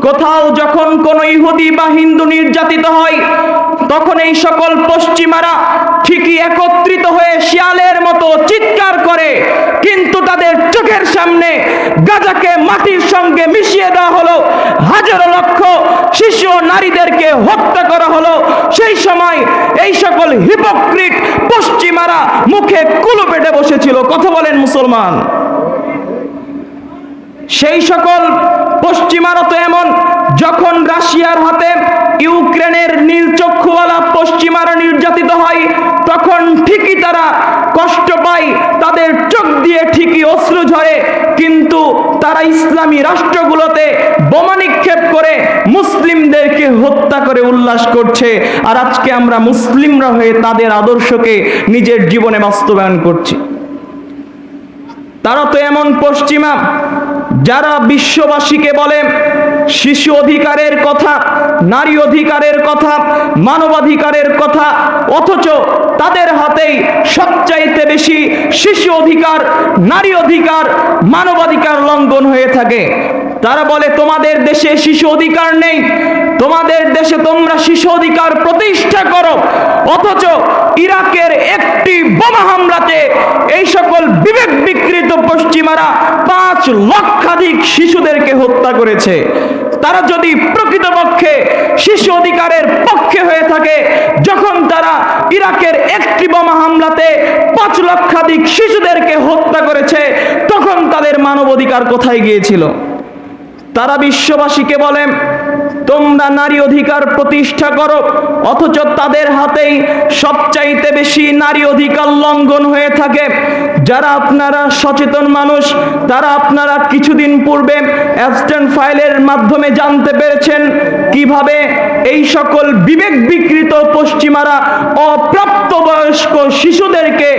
কোথাও যখন কোনো ইহুদি বা হিন্দু নির্যাতিত হয়, তখন এই সকল পশ্চিমারা ঠিকই একত্রিত হয়ে শিয়ালের মতো চিৎকার করে, কিন্তু তাদের চোখের সামনে গাজাকে মাটির সঙ্গে মিশিয়ে দেওয়া হলো, হাজারো লক্ষ শিশু ও নারীদেরকে হত্যা করা হলো। সেই সময় এই সকল হিপোক্রিট পশ্চিমারা মুখে কুলু পেটে বসেছিল। কথা বলেন মুসলমান। সেই সকল পশ্চিমারা তো এমন, যখন রাশিয়ার হাতে ইউক্রেনের নীলচক্ষুওয়ালা পশ্চিমারা নির্যাতিত হয়, তখন ঠিকই তারা কষ্ট পায়, তাদের চোখ দিয়ে ঠিকই অশ্রু ঝরে, কিন্তু তারা ইসলামী রাষ্ট্রগুলোতে বোমা নিক্ষেপ করে মুসলিমদেরকে হত্যা করে উল্লাস করছে। আর আজকে আমরা মুসলিমরা হয়ে তাদের আদর্শকে নিজের জীবনে বাস্তবায়ন করছি। তারা তো এমন পশ্চিমা যারা বিশ্ববাসীকে বলে শিশু অধিকারের কথা, নারী অধিকারের কথা, মানবাধিকারের কথা, অথচ তাদের হাতেই সবচাইতে বেশি শিশু অধিকার, নারী অধিকার, মানবাধিকার লঙ্ঘন হয়ে থাকে। তারা বলে তোমাদের দেশে শিশু অধিকার নেই, তোমাদের দেশে তোমরা শিশু অধিকার প্রতিষ্ঠা করো, অথচ ইরাকের একটি বোমা হামলাতে এই সকল বিবেক বিকৃত পশ্চিমারা 5 লক্ষাধিক শিশুদেরকে হত্যা করেছে। তারা যদি প্রকৃতপক্ষে শিশু অধিকারের পক্ষে হয়ে থাকে, যখন তারা ইরাকের একটি বোমা হামলাতে 5 লক্ষাধিক শিশুদেরকে হত্যা করেছে, তখন তাদের মানবাধিকার কোথায় গিয়েছিল? তারা বিশ্ববাসীকে বলে তোমরা নারী অধিকার প্রতিষ্ঠা করো, অথচ তাদের হাতেই সবচাইতে বেশি নারী অধিকার লঙ্ঘন হয়ে থাকে। যারা আপনারা সচেতন মানুষ, তারা আপনারা কিছুদিন পূর্বে অ্যাবস্টেন্ট ফাইলের মাধ্যমে জানতে পেরেছেন কিভাবে এই সকল বিবেক বিকৃত পশ্চিমারা অপ্রাপ্তবয়স্ক শিশুদেরকে